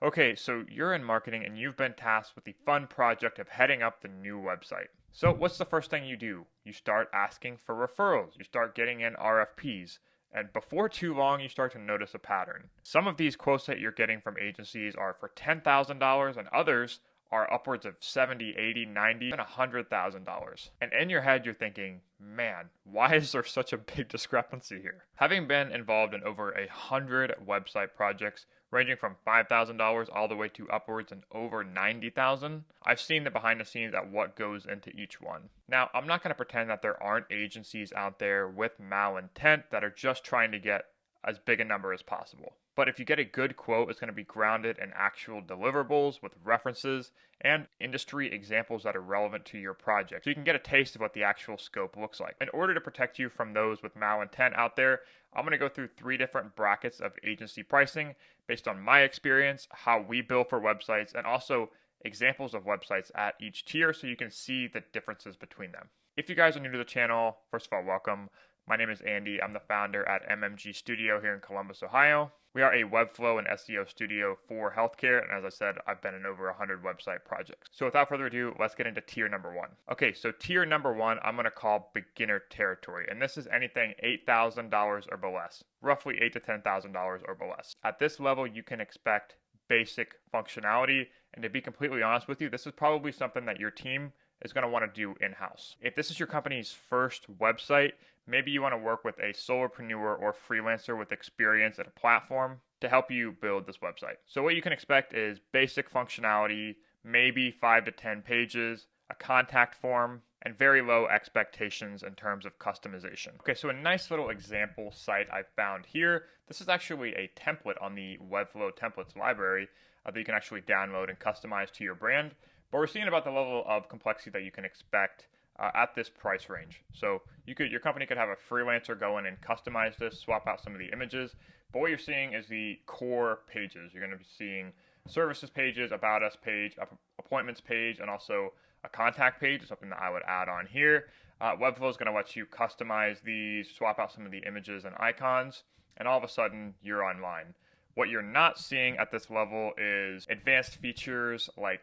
Okay, so you're in marketing and you've been tasked with the fun project of heading up the new website. So, what's the first thing you do? You start asking for referrals, you start getting in RFPs, and before too long, you start to notice a pattern. Some of these quotes that you're getting from agencies are for $10,000, and others are upwards of 70, 80, 90, and $100,000. And in your head, you're thinking, man, why is there such a big discrepancy here? Having been involved in over 100 website projects, ranging from $5,000 all the way to upwards and over $90,000. I've seen the behind the scenes at what goes into each one. Now, I'm not going to pretend that there aren't agencies out there with malintent that are just trying to get as big a number as possible. But if you get a good quote, it's going to be grounded in actual deliverables with references and industry examples that are relevant to your project. So you can get a taste of what the actual scope looks like. In order to protect you from those with malintent out there, I'm going to go through 3 different brackets of agency pricing based on my experience, how we bill for websites, and also examples of websites at each tier so you can see the differences between them. If you guys are new to the channel, first of all, welcome. My name is Andy. I'm the founder at MMG Studio here in Columbus, Ohio. We are a Webflow and SEO studio for healthcare, and as I said, I've been in over 100 website projects. So without further ado, let's get into tier number 1. Okay, so tier number 1, I'm going to call beginner territory, and this is anything $8,000 or below, roughly $8,000 to $10,000 or below. At this level, you can expect basic functionality, and to be completely honest with you, this is probably something that your team is going to want to do in-house. If this is your company's first website, maybe you want to work with a solopreneur or freelancer with experience at a platform to help you build this website. So what you can expect is basic functionality, maybe 5 to 10 pages, a contact form, and very low expectations in terms of customization. Okay, so a nice little example site I found here. This is actually a template on the Webflow templates library that you can actually download and customize to your brand. But we're seeing about the level of complexity that you can expect at this price range. So your company could have a freelancer go in and customize this, swap out some of the images. But what you're seeing is the core pages. You're going to be seeing services pages, about us page, appointments page, and also a contact page, something that I would add on here. Webflow is going to let you customize these, swap out some of the images and icons, and all of a sudden you're online. What you're not seeing at this level is advanced features like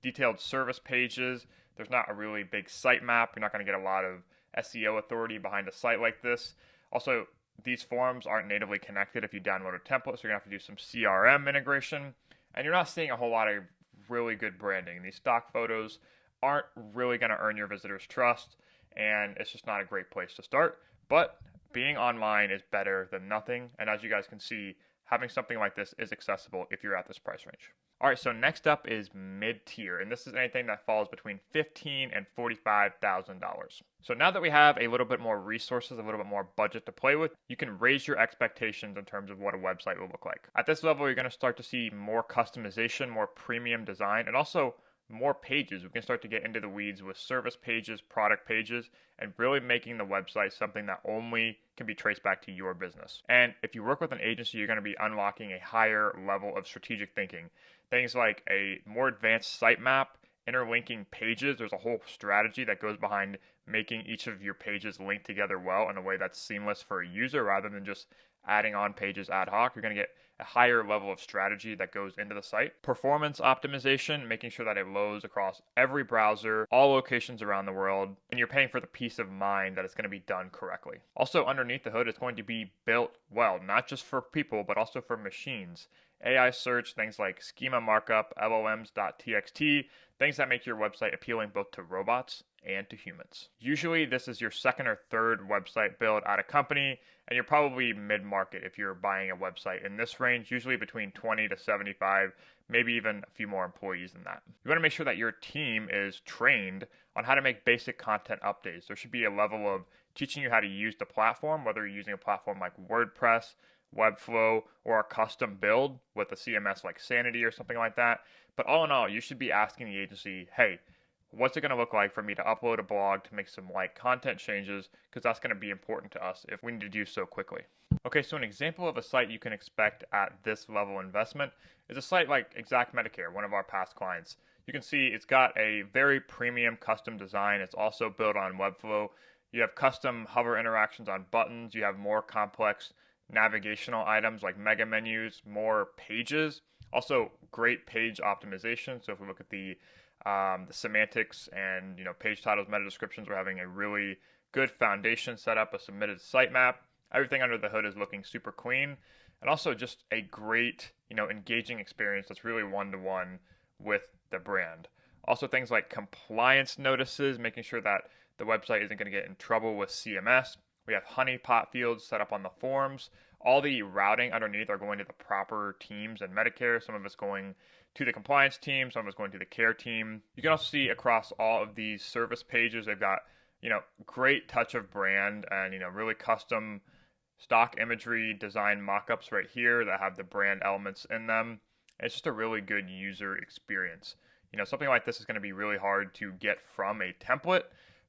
detailed service pages. There's not a really big sitemap. You're not going to get a lot of SEO authority behind a site like this. Also, these forms aren't natively connected if you download a template, so you're going to have to do some CRM integration. And you're not seeing a whole lot of really good branding. These stock photos aren't really going to earn your visitors' trust, and it's just not a great place to start. But being online is better than nothing. And as you guys can see, having something like this is accessible if you're at this price range. All right, so next up is mid-tier, and this is anything that falls between $15,000 and $45,000. So now that we have a little bit more resources, a little bit more budget to play with, you can raise your expectations in terms of what a website will look like. At this level, you're going to start to see more customization, more premium design, and also more pages. We can start to get into the weeds with service pages, product pages, and really making the website something that only can be traced back to your business. And if you work with an agency, you're going to be unlocking a higher level of strategic thinking. Things like a more advanced sitemap, interlinking pages. There's a whole strategy that goes behind making each of your pages link together well in a way that's seamless for a user rather than just adding on pages ad hoc. You're going to get a higher level of strategy that goes into the site. Performance optimization, making sure that it loads across every browser, all locations around the world, and you're paying for the peace of mind that it's going to be done correctly. Also, underneath the hood, it's going to be built well, not just for people, but also for machines. AI search, things like schema markup, LLMs.txt, things that make your website appealing both to robots and to humans. Usually this is your second or third website build at a company, and you're probably mid-market if you're buying a website in this range, usually between 20 to 75, maybe even a few more employees than that. You want to make sure that your team is trained on how to make basic content updates. There should be a level of teaching you how to use the platform, whether you're using a platform like WordPress, Webflow, or a custom build with a CMS like Sanity or something like that. But all in all, you should be asking the agency, hey, what's it going to look like for me to upload a blog to make some light content changes, because that's going to be important to us if we need to do so quickly. Okay, so an example of a site you can expect at this level investment is a site like Exact Medicare, one of our past clients. You can see it's got a very premium custom design. It's also built on Webflow. You have custom hover interactions on buttons. You have more complex navigational items like mega menus, more pages. Also, great page optimization. So if we look at the semantics and page titles, meta descriptions, we're having a really good foundation set up, a submitted sitemap. Everything under the hood is looking super clean, and also just a great engaging experience that's really one-to-one with the brand. Also, things like compliance notices, making sure that the website isn't going to get in trouble with CMS. We have honeypot fields set up on the forms. All the routing underneath are going to the proper teams in Medicare. Some of it's going to the compliance team, some of it's going to the care team. You can also see across all of these service pages, they've got great touch of brand and really custom stock imagery design mock-ups right here that have the brand elements in them. It's just a really good user experience. Something like this is going to be really hard to get from a template,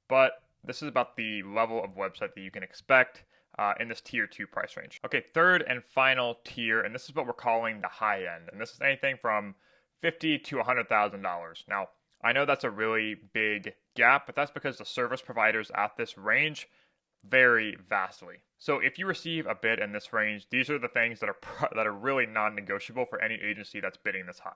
but this is about the level of website that you can expect in this tier 2 price range. Okay, third and final tier, and this is what we're calling the high end, and this is anything from $50,000 to $100,000. Now, I know that's a really big gap, but that's because the service providers at this range vary vastly. So if you receive a bid in this range, these are the things that are really non-negotiable for any agency that's bidding this high.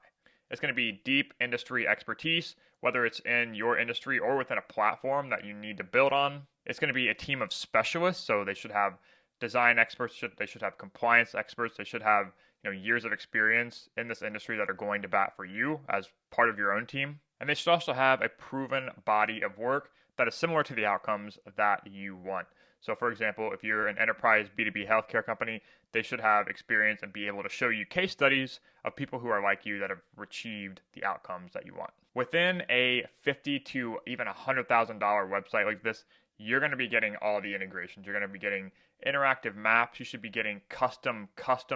It's going to be deep industry expertise, whether it's in your industry or within a platform that you need to build on. It's going to be a team of specialists, so they should have design experts, they should have compliance experts, they should have years of experience in this industry that are going to bat for you as part of your own team. And they should also have a proven body of work that is similar to the outcomes that you want. So for example, if you're an enterprise B2B healthcare company, they should have experience and be able to show you case studies of people who are like you that have achieved the outcomes that you want. Within a $50,000 to even $100,000 website like this, you're going to be getting all the integrations. You're going to be getting interactive maps. You should be getting custom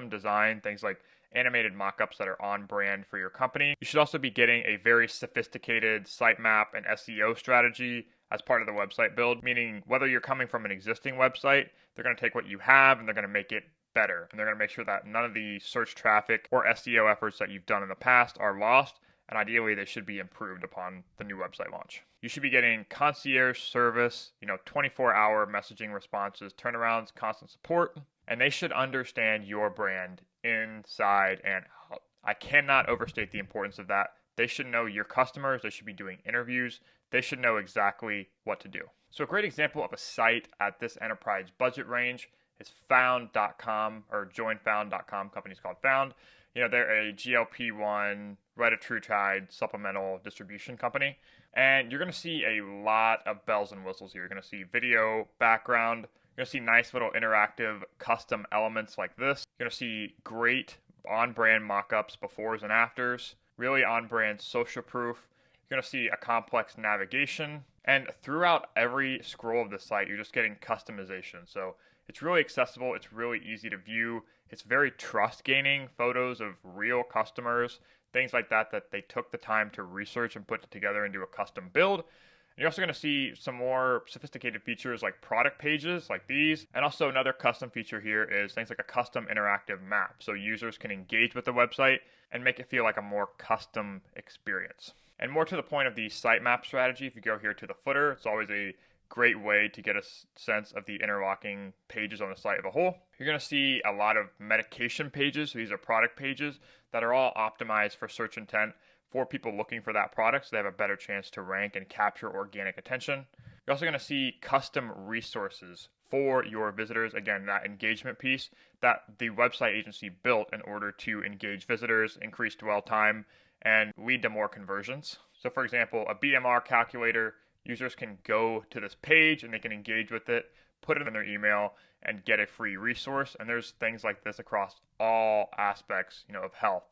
design, things like animated mockups that are on brand for your company. You should also be getting a very sophisticated sitemap and SEO strategy as part of the website build, meaning whether you're coming from an existing website, they're going to take what you have and they're going to make it better. And they're going to make sure that none of the search traffic or SEO efforts that you've done in the past are lost. And ideally, they should be improved upon the new website launch. You should be getting concierge service, 24-hour messaging responses, turnarounds, constant support, and they should understand your brand inside and out. I cannot overstate the importance of that. They should know your customers. They should be doing interviews. They should know exactly what to do. So a great example of a site at this enterprise budget range is Found.com or JoinFound.com. Company's called Found. They're a GLP-1 retatrutide supplemental distribution company. And you're going to see a lot of bells and whistles here. You're going to see video background. You're going to see nice little interactive custom elements like this. You're going to see great on-brand mock-ups, befores and afters, really on-brand social proof. You're going to see a complex navigation. And throughout every scroll of the site, you're just getting customization. So it's really accessible. It's really easy to view. It's very trust-gaining, photos of real customers, things like that they took the time to research and put together into a custom build. And you're also going to see some more sophisticated features like product pages like these. And also another custom feature here is things like a custom interactive map. So users can engage with the website and make it feel like a more custom experience. And more to the point of the sitemap strategy, if you go here to the footer, it's always a great way to get a sense of the interlocking pages on the site as a whole. You're going to see a lot of medication pages. So these are product pages that are all optimized for search intent for people looking for that product, so they have a better chance to rank and capture organic attention. You're also going to see custom resources for your visitors. Again, that engagement piece that the website agency built in order to engage visitors, increase dwell time, and lead to more conversions. So for example, a BMR calculator, users can go to this page and they can engage with it, put it in their email, and get a free resource. And there's things like this across all aspects, of health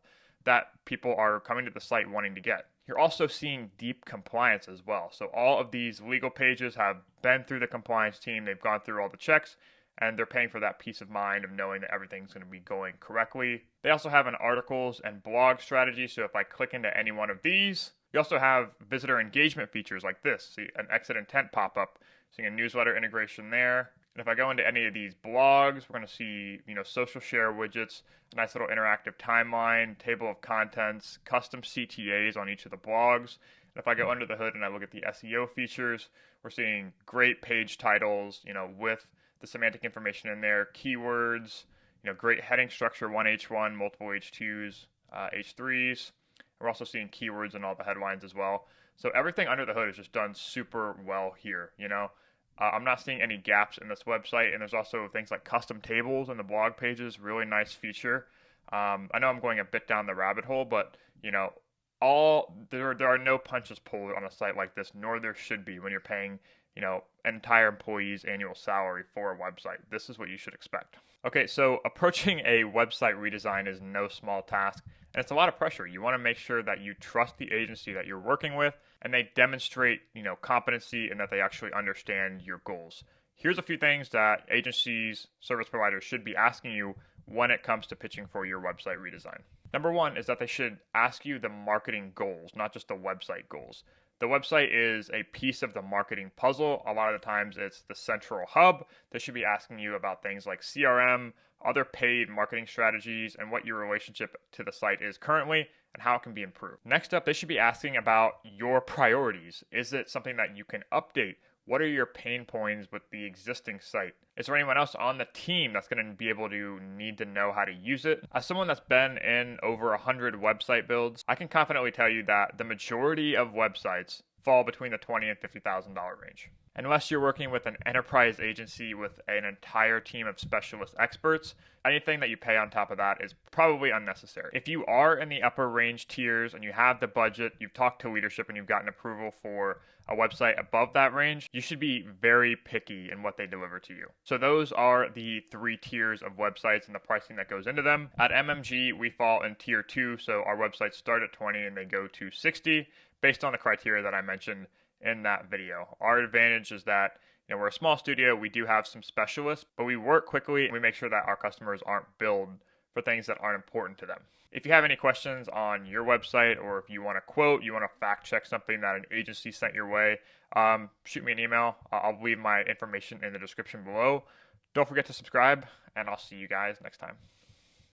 that people are coming to the site wanting to get. You're also seeing deep compliance as well. So all of these legal pages have been through the compliance team. They've gone through all the checks, and they're paying for that peace of mind of knowing that everything's going to be going correctly. They also have an articles and blog strategy. So if I click into any one of these, you also have visitor engagement features like this. See an exit intent pop-up, seeing a newsletter integration there. And if I go into any of these blogs, we're going to see, social share widgets, a nice little interactive timeline, table of contents, custom CTAs on each of the blogs. And if I go under the hood and I look at the SEO features, we're seeing great page titles, with the semantic information in there, keywords, great heading structure, one H1, multiple H2s, H3s. We're also seeing keywords in all the headlines as well. So everything under the hood is just done super well here, you know. I'm not seeing any gaps in this website, and there's also things like custom tables in the blog pages, really nice feature. I know I'm going a bit down the rabbit hole, but you know, there are no punches pulled on a site like this, nor there should be when you're paying, you know, an entire employee's annual salary for a website. This is what you should expect. Okay, so approaching a website redesign is no small task, and it's a lot of pressure. You want to make sure that you trust the agency that you're working with, and they demonstrate, you know, competency and that they actually understand your goals. Here's a few things that agencies, service providers should be asking you when it comes to pitching for your website redesign. Number one is that they should ask you the marketing goals, not just the website goals. The website is a piece of the marketing puzzle. A lot of the times it's the central hub. They should be asking you about things like CRM, other paid marketing strategies, and what your relationship to the site is currently and how it can be improved. Next up, they should be asking about your priorities. Is it something that you can update? What are your pain points with the existing site? Is there anyone else on the team that's going to be able to need to know how to use it? As someone that's been in over 100 website builds, I can confidently tell you that the majority of websites fall between the $20,000 and $50,000 range. Unless you're working with an enterprise agency with an entire team of specialist experts, anything that you pay on top of that is probably unnecessary. If you are in the upper range tiers and you have the budget, you've talked to leadership and you've gotten approval for a website above that range, you should be very picky in what they deliver to you. So those are the 3 tiers of websites and the pricing that goes into them. At MMG, we fall in tier 2, so our websites start at 20 and they go to 60 based on the criteria that I mentioned in that video. Our advantage is that, you know, we're a small studio, we do have some specialists, but we work quickly and we make sure that our customers aren't billed for things that aren't important to them. If you have any questions on your website, or if you want to quote, you want to fact check something that an agency sent your way, shoot me an email. I'll leave my information in the description below. Don't forget to subscribe, and I'll see you guys next time.